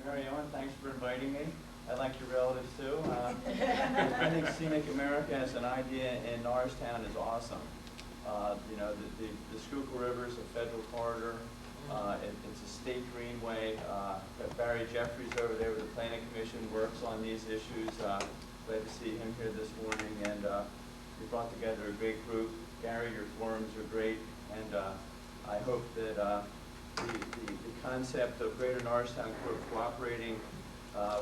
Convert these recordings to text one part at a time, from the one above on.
Mary Ellen, thanks for inviting me. I like your relatives too. I think Scenic America as an idea in Norristown is awesome. You know, the Schuylkill River is a federal corridor. It's a state greenway. Barry Jeffries over there with the Planning Commission works on these issues. Glad to see him here this morning, and we brought together a great group. Gary, your forums are great, and I hope that the concept of Greater Norristown cooperating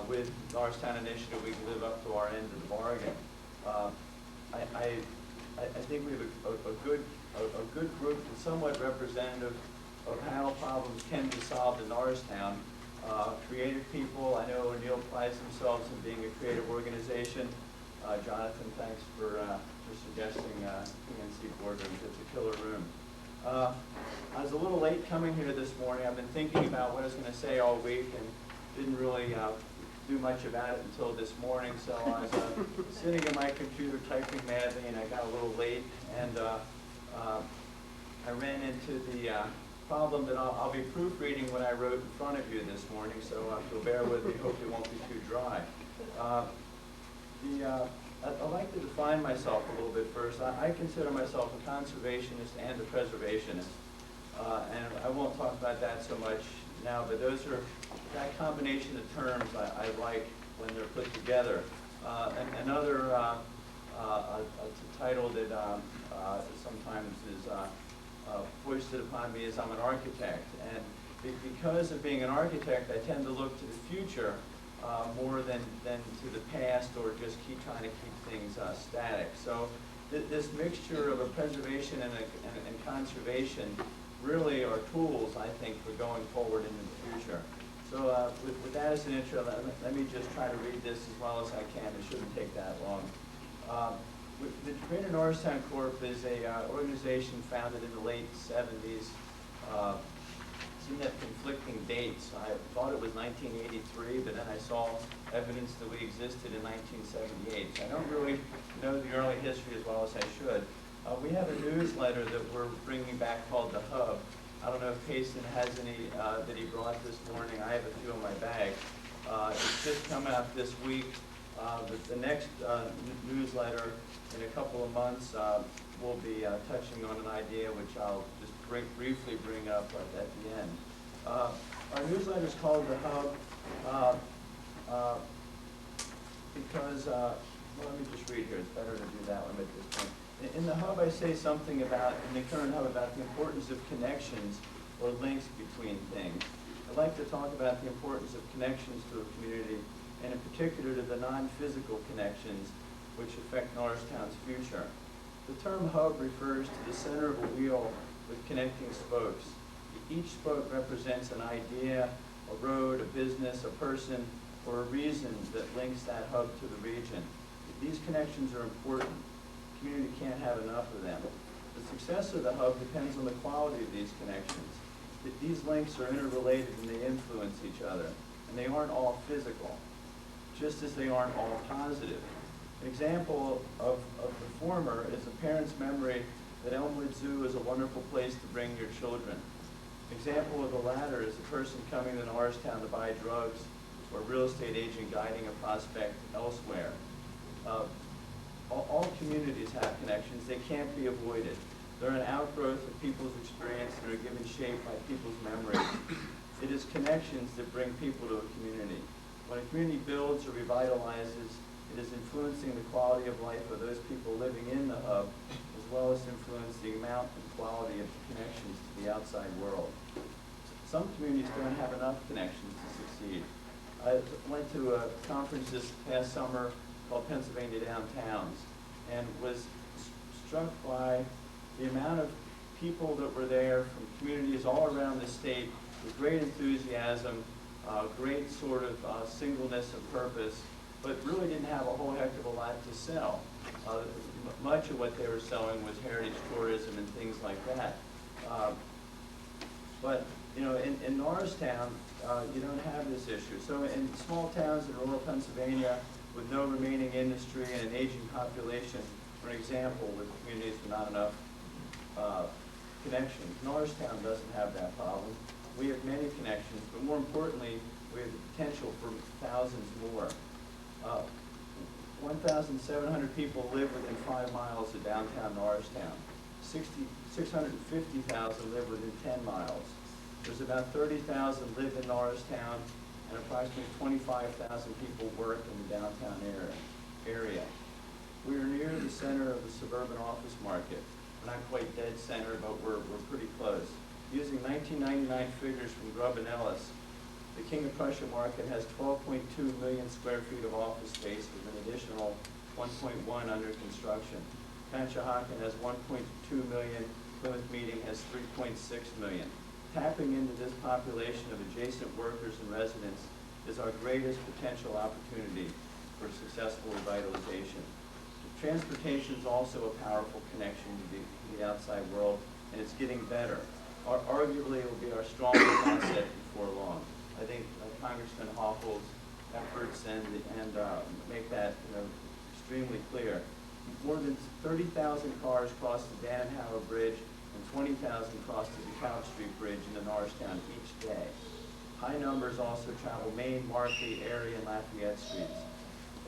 with Norristown Initiative, we can live up to our end of the bargain. I think we have a good group that's somewhat representative of how problems can be solved in Norristown. Creative people, I know O'Neill prides themselves in being a creative organization. Jonathan, thanks for suggesting PNC boardrooms. It's a killer room. I was a little late coming here this morning. I've been thinking about what I was going to say all week and didn't really do much about it until this morning. So I was sitting at my computer typing madly, and I got a little late, and I ran into the problem that I'll be proofreading what I wrote in front of you this morning, so if you'll bear with me, hope it won't be too dry. I'd like to define myself a little bit first. I consider myself a conservationist and a preservationist, and I won't talk about that so much now, but those are that combination of terms I like when they're put together. Another title that sometimes is foisted upon me is I'm an architect, and because of being an architect, I tend to look to the future more than to the past, or just trying to keep things static. So this mixture of a preservation and conservation really are tools, I think, for going forward into the future. So with that as an intro, let me just try to read this as well as I can. It shouldn't take that long. The Greater Norristown Corp is an organization founded in the late 70s. Seemed to have conflicting dates. I thought it was 1983, but then I saw evidence that we existed in 1978. So I don't really know the early history as well as I should. We have a newsletter that we're bringing back called The Hub. I don't know if Payson has any that he brought this morning. I have a few in my bag. It's just come out this week. The next newsletter in a couple of months we'll be touching on an idea which I'll just briefly bring up at the end. Our newsletter is called The Hub because, well, let me just read here. It's better to do that one at this point. In the Hub, I say something about, in the current Hub, about the importance of connections or links between things. I'd like to talk about the importance of connections to a community, and in particular to the non-physical connections which affect Norristown's future. The term hub refers to the center of a wheel with connecting spokes. Each spoke represents an idea, a road, a business, a person, or a reason that links that hub to the region. These connections are important. The community can't have enough of them. The success of the hub depends on the quality of these connections. These links are interrelated and they influence each other, and they aren't all physical, just as they aren't all positive. An example of the former is a parent's memory that Elmwood Zoo is a wonderful place to bring your children. An example of the latter is a person coming to Norristown to buy drugs, or a real estate agent guiding a prospect elsewhere. All communities have connections. They can't be avoided. They're an outgrowth of people's experience and are given shape by people's memories. It is connections that bring people to a community. When a community builds or revitalizes, it is influencing the quality of life of those people living in the hub, as well as influencing the amount and quality of the connections to the outside world. Some communities don't have enough connections to succeed. I went to a conference this past summer called Pennsylvania Downtowns, and was struck by the amount of people that were there from communities all around the state with great enthusiasm, great sort of singleness of purpose, but really didn't have a whole heck of a lot to sell. Much of what they were selling was heritage tourism and things like that. But you know, in Norristown, you don't have this issue. So in small towns in rural Pennsylvania with no remaining industry and an aging population, for example, with communities with not enough connections, Norristown doesn't have that problem. we have many connections, but more importantly, we have the potential for thousands more. 1,700 people live within 5 miles of downtown Norristown. 650,000 live within 10 miles. There's about 30,000 live in Norristown, and approximately 25,000 people work in the downtown area. We are near the center of the suburban office market. We're not quite dead center, but we're pretty close. Using 1999 figures from Grubb & Ellis, the King of Prussia market has 12.2 million square feet of office space with an additional 1.1 under construction. Conshohocken has 1.2 million, Plymouth Meeting has 3.6 million. Tapping into this population of adjacent workers and residents is our greatest potential opportunity for successful revitalization. Transportation is also a powerful connection to the outside world, and it's getting better. Arguably, it will be our strongest asset before long. I think Congressman Hochul's efforts and make that extremely clear. More than 30,000 cars cross the Danhower Bridge and 20,000 cross the DeKalb Street Bridge into Norristown each day. High numbers also travel Main, Markley, Erie, and Lafayette Streets.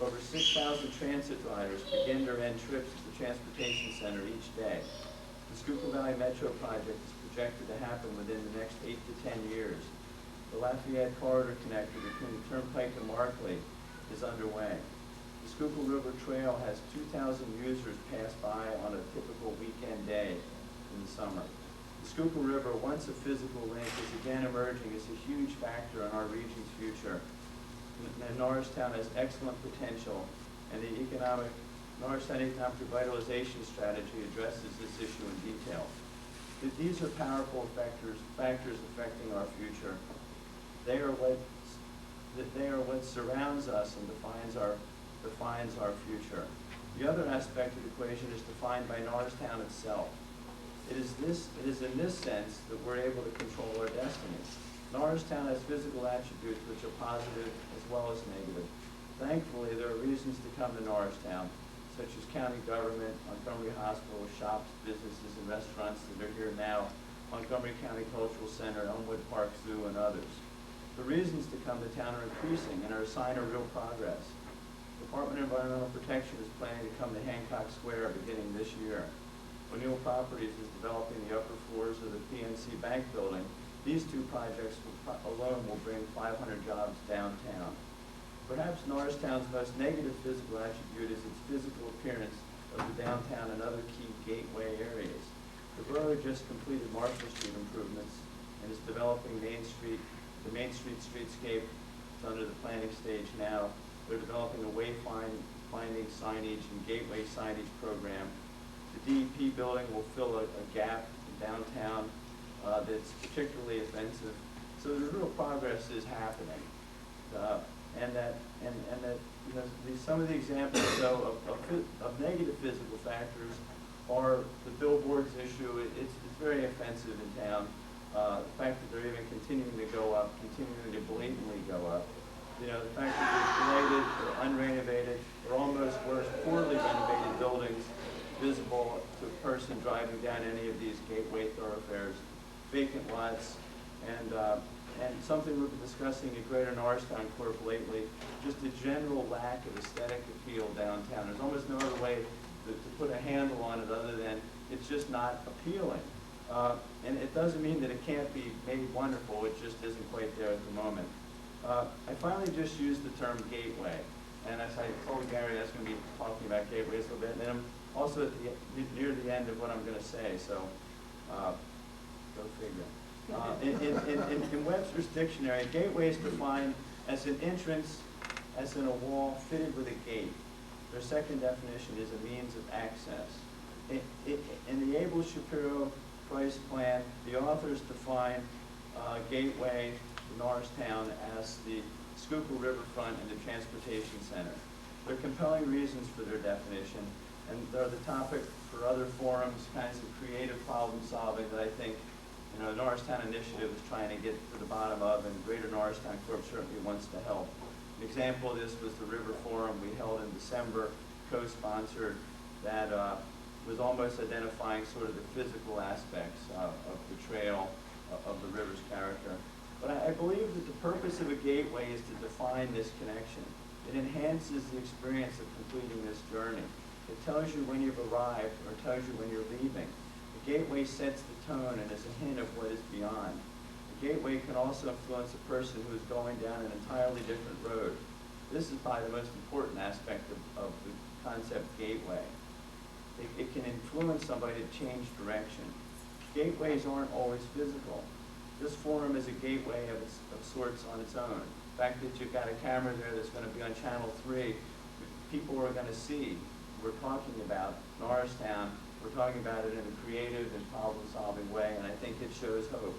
Over 6,000 transit riders begin or end trips at the Transportation Center each day. The Schuylkill Valley Metro project is projected to happen within the next 8 to 10 years. The Lafayette Corridor connector between the Turnpike and Markley is underway. The Schuylkill River Trail has 2,000 users pass by on a typical weekend day in the summer. The Schuylkill River, once a physical link, is again emerging as a huge factor in our region's future. And Norristown has excellent potential, and the Norristown Economic Revitalization Strategy addresses this issue in detail. These are powerful factors affecting our future. They are what surrounds us and defines our future. The other aspect of the equation is defined by Norristown itself. It is in this sense that we're able to control our destiny. Norristown has physical attributes which are positive as well as negative. Thankfully, there are reasons to come to Norristown, such as county government, Montgomery Hospital, shops, businesses, and restaurants that are here now, Montgomery County Cultural Center, Elmwood Park Zoo, and others. The reasons to come to town are increasing and are a sign of real progress. The Department of Environmental Protection is planning to come to Hancock Square beginning this year. O'Neill Properties is developing the upper floors of the PNC Bank building. These two projects alone will bring 500 jobs downtown. Perhaps Norristown's most negative physical attribute is its physical appearance of the downtown and other key gateway areas. The borough just completed Marshall Street improvements and is developing the Main Street streetscape. It's under the planning stage now. They're developing a wayfinding signage and gateway signage program. The DEP building will fill a gap in downtown that's particularly offensive. So the real progress is happening, some of the examples though of negative physical factors are the billboards issue. It's very offensive in town. The fact that they're even continuing to go up, continuing to blatantly go up. The fact that there's blighted or unrenovated or almost worse, poorly renovated buildings visible to a person driving down any of these gateway thoroughfares, vacant lots, and something we've been discussing at Greater Norristown Corp lately, just a general lack of aesthetic appeal downtown. There's almost no other way to put a handle on it other than it's just not appealing. And it doesn't mean that it can't be made wonderful, it just isn't quite there at the moment. I finally just used the term gateway, and as I told Gary, I was going to be talking about gateways a little bit, and I'm also near the end of what I'm going to say, so go figure. In Webster's dictionary, gateway is defined as an entrance, as in a wall fitted with a gate. Their second definition is a means of access. In the Abel Shapiro Price plan, the authors define gateway to Norristown as the Schuylkill Riverfront and the Transportation Center. There are compelling reasons for their definition, and they're the topic for other forums, kinds of creative problem solving that I think the Norristown Initiative is trying to get to the bottom of, and Greater Norristown Corp certainly wants to help. An example of this was the River Forum we held in December, co-sponsored, that was almost identifying sort of the physical aspects of the trail, of the river's character. I believe that the purpose of a gateway is to define this connection. It enhances the experience of completing this journey. It tells you when you've arrived or tells you when you're leaving. The gateway sets the tone and is a hint of what is beyond. The gateway can also influence a person who is going down an entirely different road. This is probably the most important aspect of the concept gateway. It can influence somebody to change direction. Gateways aren't always physical. This forum is a gateway of sorts on its own. The fact that you've got a camera there that's going to be on Channel 3, people are going to see. We're talking about Norristown. We're talking about it in a creative and problem-solving way, and I think it shows hope.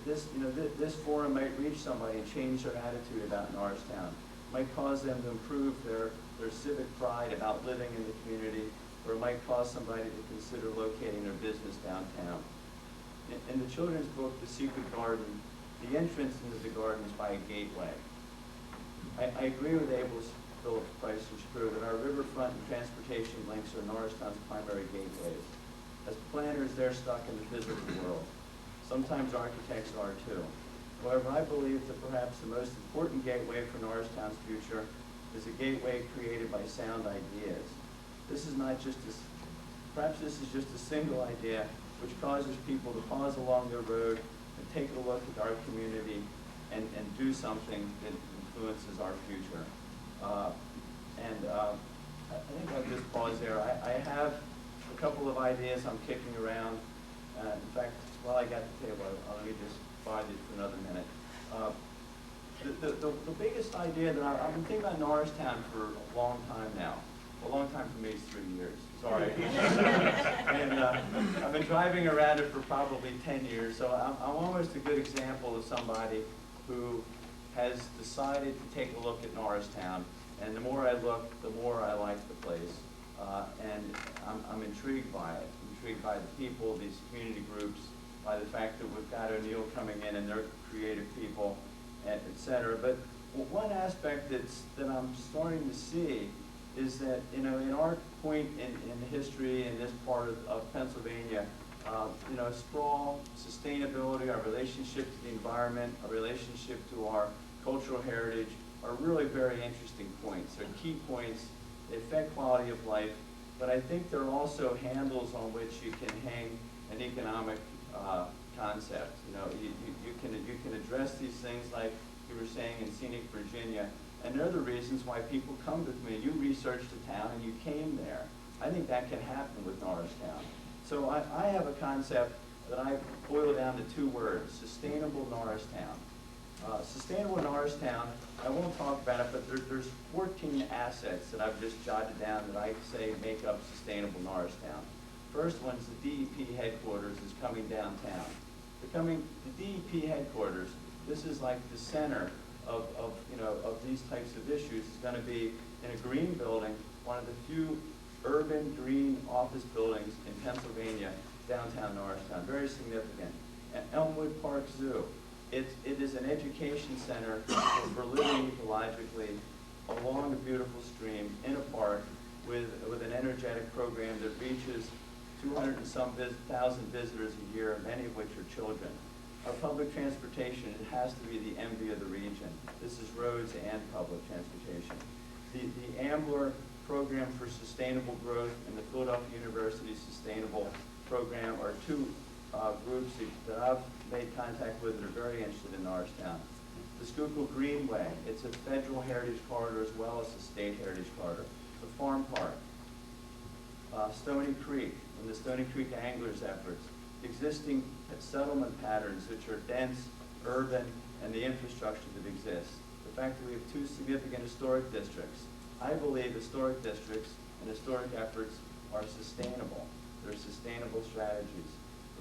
This forum might reach somebody and change their attitude about Norristown. It might cause them to improve their civic pride about living in the community, or it might cause somebody to consider locating their business downtown. In the children's book, The Secret Garden, the entrance into the garden is by a gateway. I agree with Abel's Phillips, Price, and Shapiro that our riverfront and transportation links are Norristown's primary gateways. As planners, they're stuck in the physical world. Sometimes architects are too. However, I believe that perhaps the most important gateway for Norristown's future is a gateway created by sound ideas. This is not just perhaps this is just a single idea which causes people to pause along their road and take a look at our community and do something that influences our future. I think I'll just pause there. I have a couple of ideas I'm kicking around. In fact, while I got the table, let me just pause it for another minute. The biggest idea that I've been thinking about Norristown for a long time now. A long time for me is 3 years. Sorry. And I've been driving around it for probably 10 years, so I'm almost a good example of somebody who has decided to take a look at Norristown. And the more I look, the more I like the place. And I'm intrigued by it. I'm intrigued by the people, these community groups, by the fact that we've got O'Neill coming in and they're creative people, et cetera. But one aspect that I'm starting to see is that, in our point in history in this part of Pennsylvania, sprawl, sustainability, our relationship to the environment, our relationship to our cultural heritage are really very interesting points. They're key points. They affect quality of life, but I think they're also handles on which you can hang an economic concept. You can address these things like you were saying in scenic Virginia, and they're the reasons why people come to me. You researched the town and you came there. I think that can happen with Norristown. So I have a concept that I boil down to 2 words: sustainable Norristown. Sustainable Norristown, I won't talk about it, but there's 14 assets that I've just jotted down that I say make up sustainable Norristown. First one's the DEP headquarters is coming downtown. The DEP headquarters, this is like the center of these types of issues. It's going to be in a green building, one of the few urban green office buildings in Pennsylvania, downtown Norristown, very significant. And Elmwood Park Zoo. It is an education center for living ecologically along a beautiful stream in a park with an energetic program that reaches 200 and some thousand visitors a year, many of which are children. Our public transportation, it has to be the envy of the region. This is roads and public transportation. The Ambler program for sustainable growth and the Philadelphia University Sustainable Program are 2 groups that I've made contact with that are very interested in Norristown. The Schuylkill Greenway, it's a federal heritage corridor as well as a state heritage corridor. The Farm Park, Stony Creek, and the Stony Creek Anglers efforts, existing settlement patterns which are dense, urban, and the infrastructure that exists. The fact that we have 2 significant historic districts. I believe historic districts and historic efforts are sustainable. They're sustainable strategies.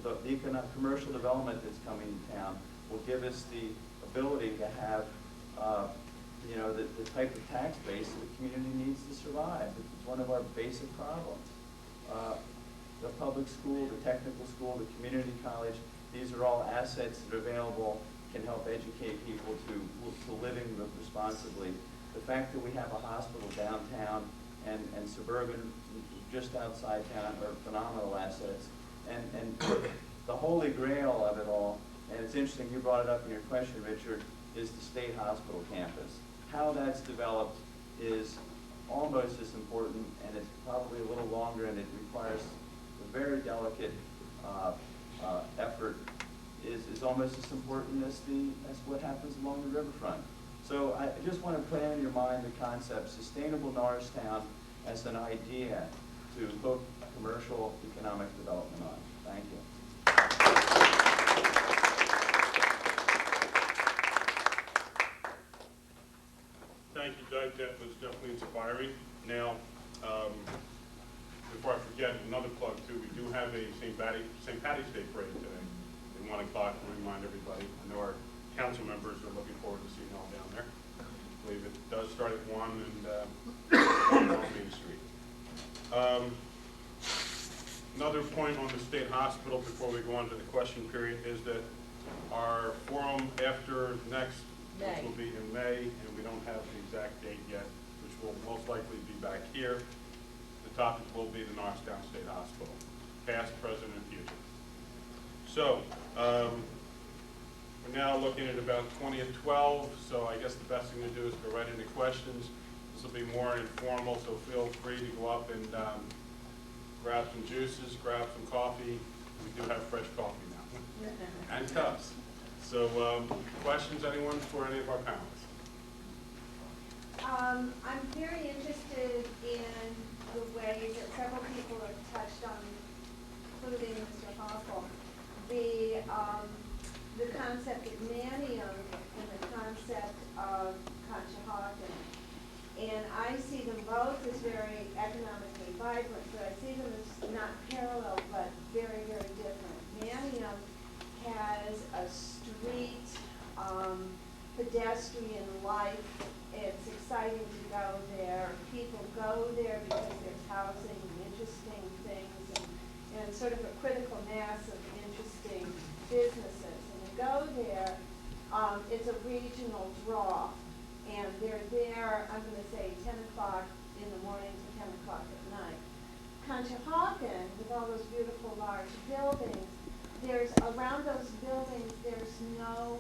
The economic commercial development that's coming to town will give us the ability to have the type of tax base that the community needs to survive. It's one of our basic problems. The public school, the technical school, the community college, these are all assets that are available, can help educate people to living responsibly. The fact that we have a hospital downtown and suburban just outside town are phenomenal assets. And the holy grail of it all, and it's interesting, you brought it up in your question, Richard, is the state hospital campus. How that's developed is almost as important, and it's probably a little longer, and it requires a very delicate effort, is almost as important as what happens along the riverfront. So I just want to put in your mind the concept, sustainable Norristown, as an idea to hook commercial economic development on. Thank you. Thank you, Doug. That was definitely inspiring. Now, before I forget, another plug too, we do have a St. Patty's Day parade today at 1 o'clock to remind everybody. I know our council members are looking forward to seeing you all down there. I believe it does start at 1 and on Main Street. Another point on the state hospital before we go on to the question period is that our forum after next, which will be in May, and we don't have the exact date yet, which will most likely be back here. The topic will be the Norristown State Hospital, past, present, and future. So, we're now looking at about 20 and 12, so I guess the best thing to do is go right into questions. This will be more informal, so feel free to go up and grab some juices, grab some coffee. We do have fresh coffee now, and cups. So, questions, anyone, for any of our panelists? I'm very interested in the ways that several people have touched on, including Mr. Hoffel, the concept of Mannion and the concept of Conshohocken. And I see them both as very economically vibrant, but I see them as not parallel, but very, very different. Mannion has a street pedestrian life. It's exciting to go there. People go there because there's housing and interesting things and sort of a critical mass of interesting businesses. And to go there, it's a regional draw. And they're there, I'm going to say 10 o'clock in the morning to 10 o'clock at night. Conshohocken, with all those beautiful large buildings, there's around those buildings, there's no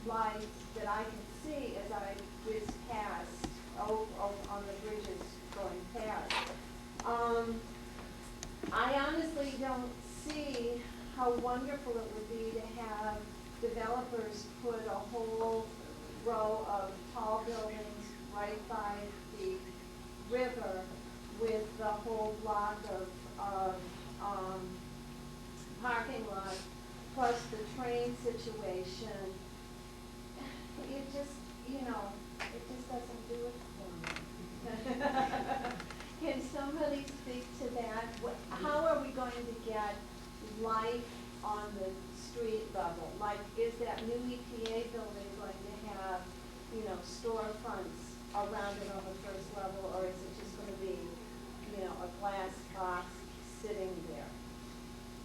light that I can see as I whiz past on the bridges going past. I honestly don't see how wonderful it would be to have developers put a whole row of tall buildings right by the river with the whole block of parking lot, plus the train situation. It just, it just doesn't do it for me. Can somebody speak to that? How are we going to get life on the street level? Like, is that new EPA building going to have, storefronts around it on the first level, or is it just going to be, a glass box sitting there?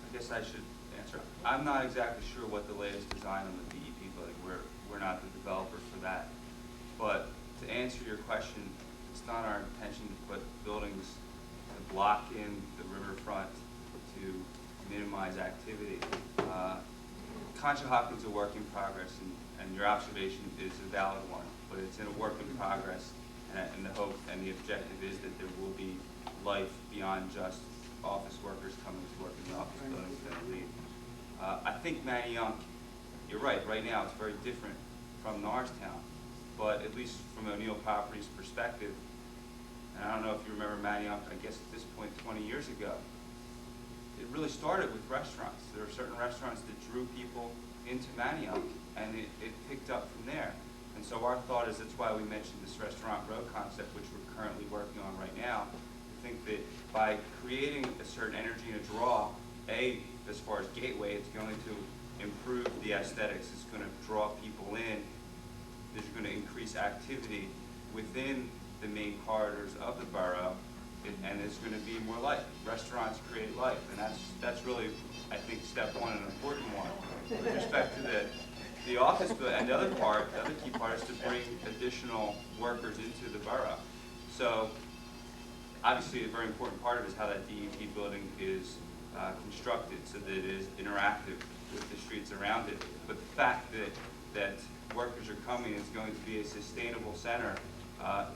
I guess I should answer. I'm not exactly sure what the latest design on the DEP building. We're not the developers for that. But to answer your question, it's not our intention to put buildings to block in the riverfront to minimize activity. Conshohocken's a work in progress, and your observation is a valid one, but it's in a work in progress, and the hope and the objective is that there will be life beyond just office workers coming to work in the office buildings that leave. I think Manayunk, you're right now it's very different from Norristown, but at least from O'Neill Properties' perspective, and I don't know if you remember Manayunk, I guess at this point 20 years ago, it really started with restaurants. There were certain restaurants that drew people into Manayunk, and it picked up from there. And so our thought is, that's why we mentioned this restaurant row concept, which we're currently working on right now. We think that by creating a certain energy and a draw, as far as gateway, it's going to improve the aesthetics. It's going to draw people in. There's going to increase activity within the main corridors of the borough, and there's going to be more life. Restaurants create life, and that's really, I think, step one, an important one. With respect to the office, and the other key part is to bring additional workers into the borough. So obviously a very important part of it is how that DEP building is constructed so that it is interactive with the streets around it. But the fact that workers are coming, it's going to be a sustainable center,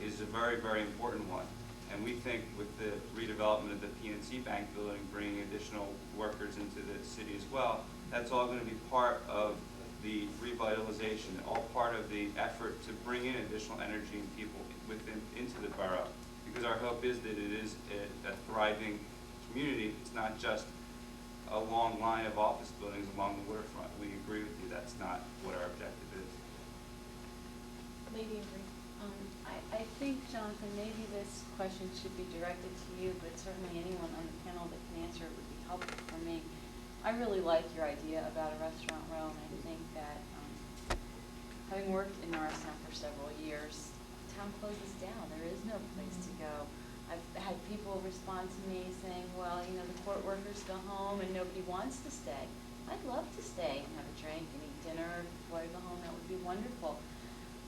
is a very, very important one. And we think with the redevelopment of the PNC Bank building, bringing additional workers into the city as well, that's all going to be part of the revitalization, all part of the effort to bring in additional energy and people into the borough. Because our hope is that it is a thriving community. It's not just a long line of office buildings along the waterfront. We agree with you. That's not what our objective is. Lady in green. I think, Jonathan, maybe this question should be directed to you, but certainly anyone on the panel that can answer it would be helpful for me. I really like your idea about a restaurant row, and I think that having worked in Norristown for several years, town closes down. There is no place to go. I've had people respond to me saying, well, you know, the court workers go home and nobody wants to stay. I'd love to stay and have a drink and eat dinner before I go home. That would be wonderful.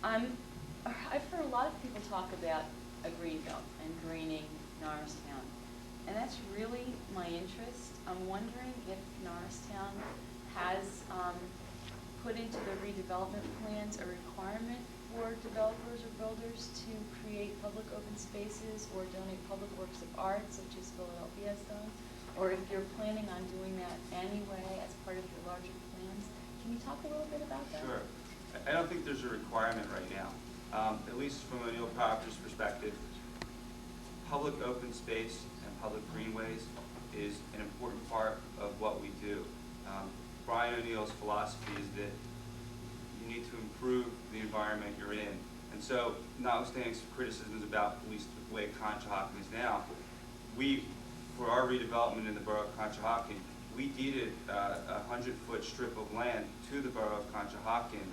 I've heard a lot of people talk about a green belt and greening Norristown, and that's really my interest. I'm wondering if Norristown has put into the redevelopment plans a requirement for developers or builders to create public open spaces or donate public works of art, such as Philadelphia has done, or if you're planning on doing that anyway as part of your larger plans. Can you talk a little bit about that? Sure. I don't think there's a requirement right now. At least from O'Neill Properties' perspective, public open space and public greenways is an important part of what we do. Brian O'Neill's philosophy is that you need to improve the environment you're in. And so, notwithstanding some criticisms about at least the way Conshohocken is now, for our redevelopment in the borough of Conshohocken, we deeded a 100-foot strip of land to the borough of Conshohocken,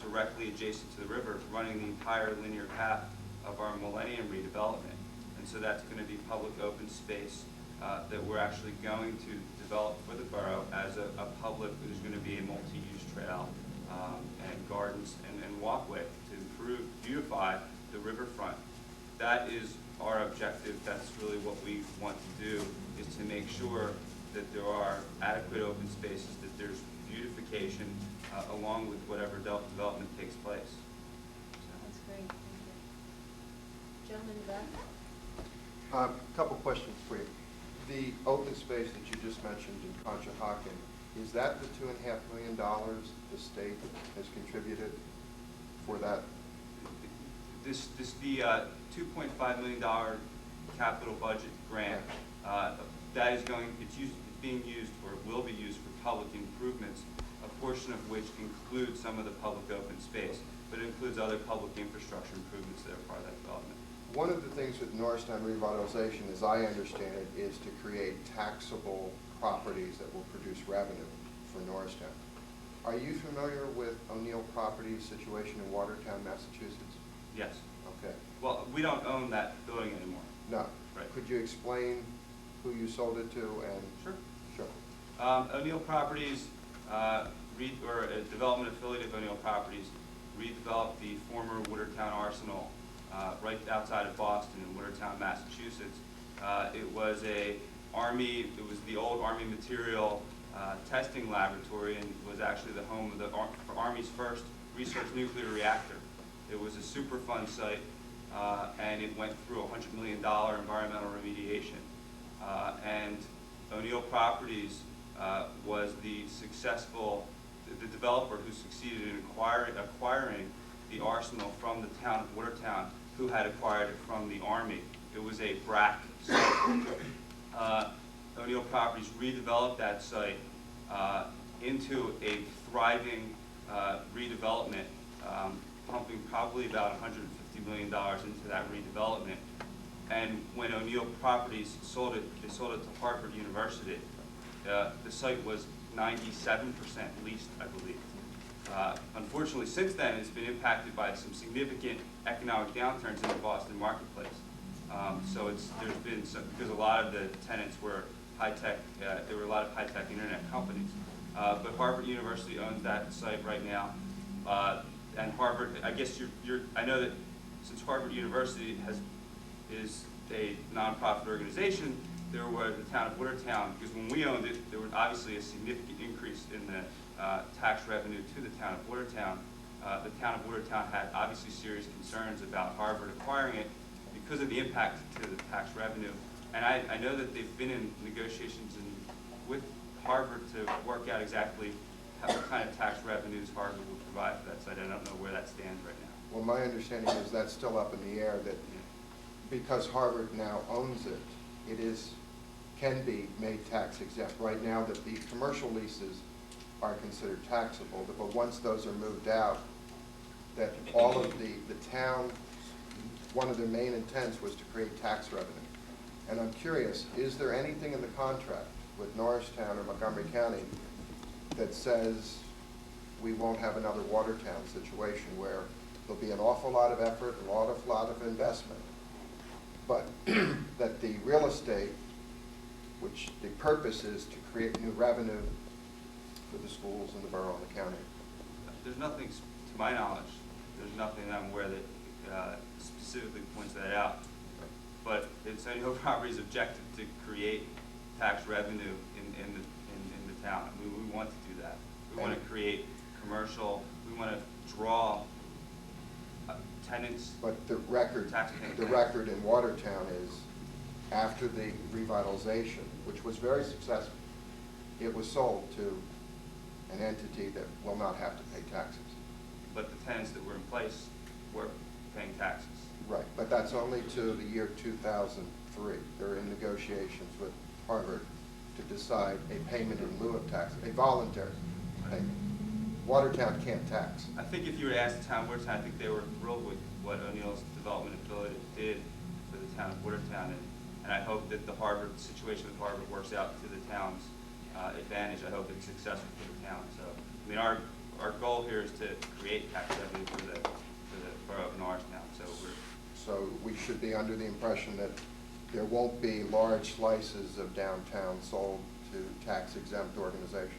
directly adjacent to the river, running the entire linear path of our Millennium redevelopment. And so that's going to be public open space that we're actually going to develop for the borough as a public. There's going to be a multi-use trail and gardens and walkway to improve, beautify the riverfront. That is our objective. That's really what we want to do, is to make sure that there are adequate open spaces, that there's beautification along with whatever development takes place. That's great. Thank you. Gentleman in the back. Couple questions for you. The open space that you just mentioned in Conshohocken, is that the $2.5 million the state has contributed for that? The $2.5 million capital budget grant, that is it's being used, or will be used, for public improvements, a portion of which includes some of the public open space, but it includes other public infrastructure improvements that are part of that development. One of the things with Norristown revitalization, as I understand it, is to create taxable properties that will produce revenue for Norristown. Are you familiar with O'Neill Properties' situation in Watertown, Massachusetts? Yes. Okay. Well, we don't own that building anymore. No. Right. Could you explain who you sold it to and? Sure. Sure. O'Neill Properties, or a development affiliate of O'Neill Properties, redeveloped the former Watertown Arsenal right outside of Boston in Watertown, Massachusetts. It was the old Army material testing laboratory, and was actually the home of the Army's first research nuclear reactor. It was a Superfund site, and it went through a $100 million environmental remediation. And O'Neill Properties was the developer who succeeded in acquiring the arsenal from the town of Watertown, who had acquired it from the Army. It was a BRAC site. O'Neill Properties redeveloped that site into a thriving redevelopment, pumping probably about $150 million into that redevelopment. And when O'Neill Properties sold it, they sold it to Harvard University. The site was 97% leased, I believe. Unfortunately, since then, it's been impacted by some significant economic downturns in the Boston marketplace. There's been some, because a lot of the tenants were high-tech, there were a lot of high-tech internet companies. But Harvard University owns that site right now. And Harvard, I guess I know that since Harvard University is a nonprofit organization, there was the town of Watertown, because when we owned it, there was obviously a significant increase in the tax revenue to the town of Watertown. The town of Watertown had obviously serious concerns about Harvard acquiring it because of the impact to the tax revenue. And I know that they've been in negotiations with Harvard to work out exactly what kind of tax revenues Harvard will provide for that site. I don't know where that stands right now. Well, my understanding is that's still up in the air, that because Harvard now owns it, can be made tax exempt. Right now, that the commercial leases are considered taxable, but once those are moved out, that all of the town, one of their main intents was to create tax revenue. And I'm curious, is there anything in the contract with Norristown or Montgomery County that says we won't have another Watertown situation where there'll be an awful lot of effort, a lot of investment, but that the real estate, which the purpose is to create new revenue for the schools and the borough and the county? There's nothing, to my knowledge, there's nothing that I'm aware that specifically points that out. But it's no property's objective to create tax revenue in the town. I mean, we want to do that. We want to create commercial. We want to draw tenants. But the record in Watertown is, after the revitalization, which was very successful, it was sold to an entity that will not have to pay taxes. But the tenants that were in place were paying taxes. Right, but that's only to the year 2003. They're in negotiations with Harvard to decide a payment in lieu of tax, a voluntary payment. Watertown can't tax. I think if you were to ask the town of Watertown, I think they were thrilled with what O'Neill's development affiliate did for the town of Watertown, and I hope that the Harvard situation with Harvard works out to the town's advantage. I hope it's successful for the town. So, I mean, our goal here is to create tax revenue for the borough of Norristown. So we should be under the impression that there won't be large slices of downtown sold to tax-exempt organizations.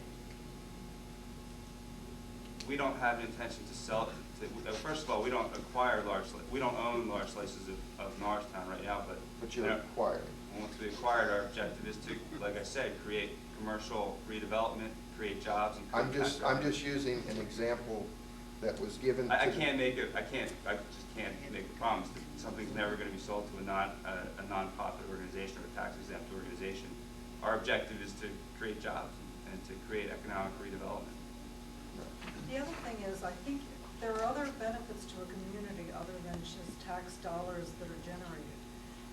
We don't have an intention to sell it. First of all, we don't own large slices of Norristown right now, but you're acquiring. Once we acquired, our objective is to, like I said, create commercial redevelopment, create jobs. And I'm just using an example that was given. I just can't make a promise that something's never going to be sold to a non-profit organization or a tax-exempt organization. Our objective is to create jobs and to create economic redevelopment. The other thing is, I think there are other benefits to a community other than just tax dollars that are generated.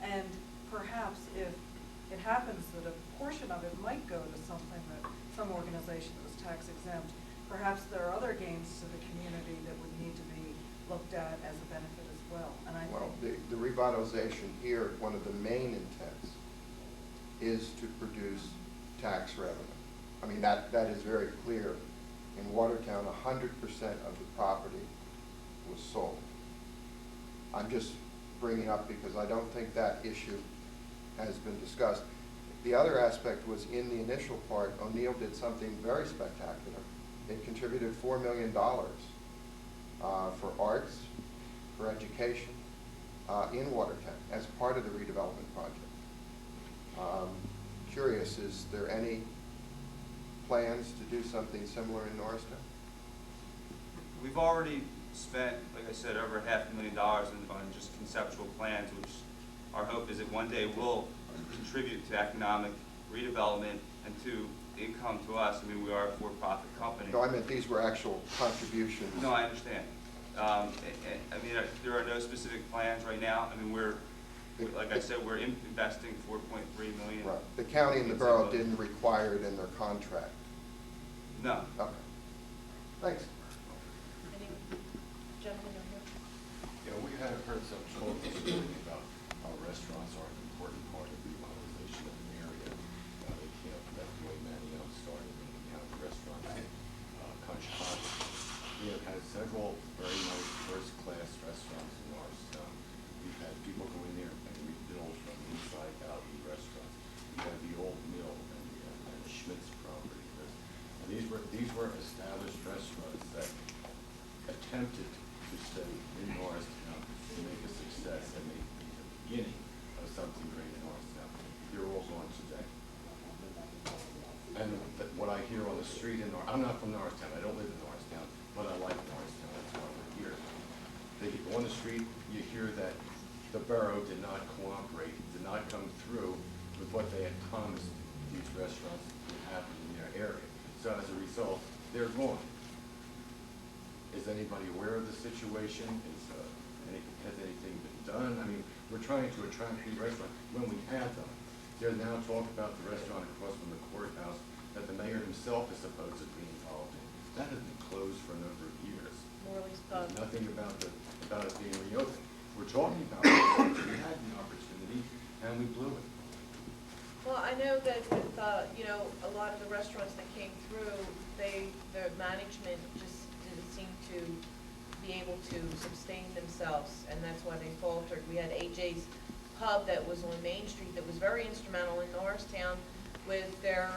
And perhaps if it happens that a portion of it might go to some organization that was tax exempt, perhaps there are other gains to the community that would need to be looked at as a benefit as well. And I think the revitalization here, one of the main intents is to produce tax revenue. I mean, that is very clear. In Watertown, 100% of the property was sold. I'm just bringing up because I don't think that issue has been discussed. The other aspect was, in the initial part, O'Neill did something very spectacular. It contributed $4 million for arts, for education in Watertown as part of the redevelopment project. Curious, is there any plans to do something similar in Norristown? We've already spent, like I said, over $500,000 on just conceptual plans, which our hope is that one day will contribute to economic redevelopment and to income to us. I mean, we are a for-profit company. No, I meant these were actual contributions. No, I understand. I mean, there are no specific plans right now. I mean, like I said, we're investing $4.3 million. Right. The county and the borough didn't require it in their contract. No. Okay. Thanks. Gentlemen over here. Yeah, we have heard some talk this morning about how restaurants are an important part of revitalization of an area. That's the way Manio started in restaurants. Country Club. We have had several very nice first-class restaurants in Norristown. We've had people go in there and rebuild from the inside out the restaurants. We have the Old Mill and the Schmidt's property. And these were established restaurants that attempted to stay in Norristown to make a success and make the beginning of something great in Norristown. they're all gone today. And what I hear on the street in I'm not from Norristown, I don't live in Norristown, but I like Norristown, that's why we're here. On the street, you hear that the borough did not cooperate, did not come through with what they had promised these restaurants would happen in their area. So as a result, they're gone. Is anybody aware of the situation? Has anything been done? I mean, we're trying to attract new restaurants when we have them. There's now talk about the restaurant across from the courthouse that the mayor himself is supposedly involved in. That has been closed for a number of years. Morley's Pub. There's nothing about it being reopened. We're talking about it. We had the opportunity and we blew it. Well, I know that with, a lot of the restaurants that came through, the management just didn't seem to be able to sustain themselves, and that's why they faltered. We had AJ's Pub that was on Main Street that was very instrumental in Norristown with their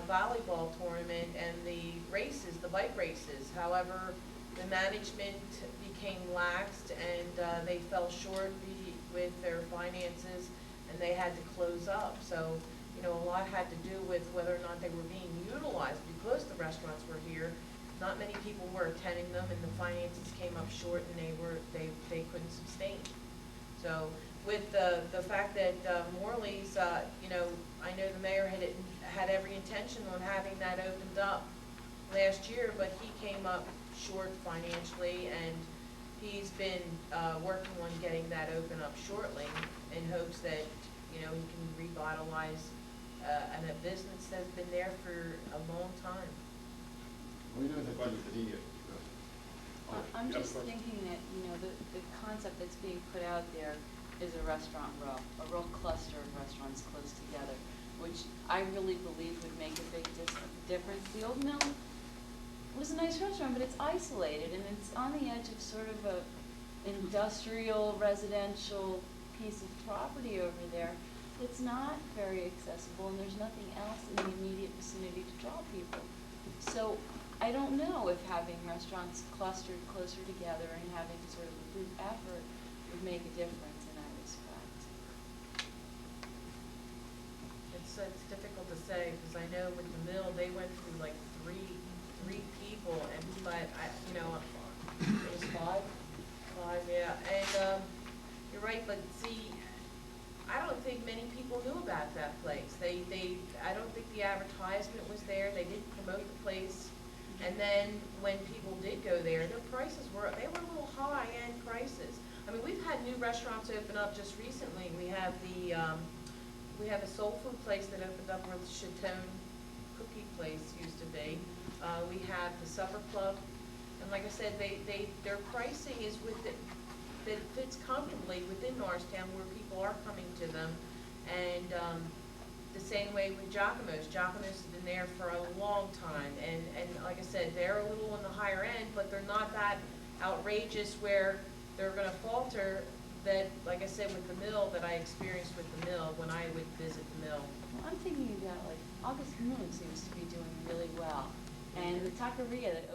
volleyball tournament and the races, the bike races. However, the management became laxed and they fell short with their finances and they had to close up. So, a lot had to do with whether or not they were being utilized because the restaurants were here. Not many people were attending them and the finances came up short and they couldn't sustain. So with the fact that Morley's, I know the mayor had every intention on having that opened up last year, but he came up short financially and he's been working on getting that open up shortly in hopes that, he can revitalize a business that's been there for a long time. We know that I'm just thinking that, the concept that's being put out there is a restaurant row, a real cluster of restaurants close together, which I really believe would make a big difference. The Old Mill was a nice restaurant, but it's isolated and it's on the edge of sort of a industrial, residential piece of property over there. It's not very accessible and there's nothing else in the immediate vicinity to draw people. So I don't know if having restaurants clustered closer together and having sort of a group effort would make a difference in that respect. It's difficult to say because I know with the mill they went through like three people and it was five, yeah. And you're right, but see, I don't think many people knew about that place. I don't think the advertisement was there. They didn't promote the place. And then when people did go there, their prices were a little high-end prices. I mean, we've had new restaurants open up just recently. We have a soul food place that opened up where the Chateau cookie place used to be. We have the Supper Club, and like I said, their pricing is that fits comfortably within Norristown where people are coming to them. And the same way with Giacomo's. Giacomo's has been there for a long time. And like I said, they're a little on the higher end, but they're not that outrageous where they're going to falter that, like I said, with the mill that I experienced with the mill when I would visit the mill. Well, I'm thinking about August Moon seems to be doing really well. And the taqueria that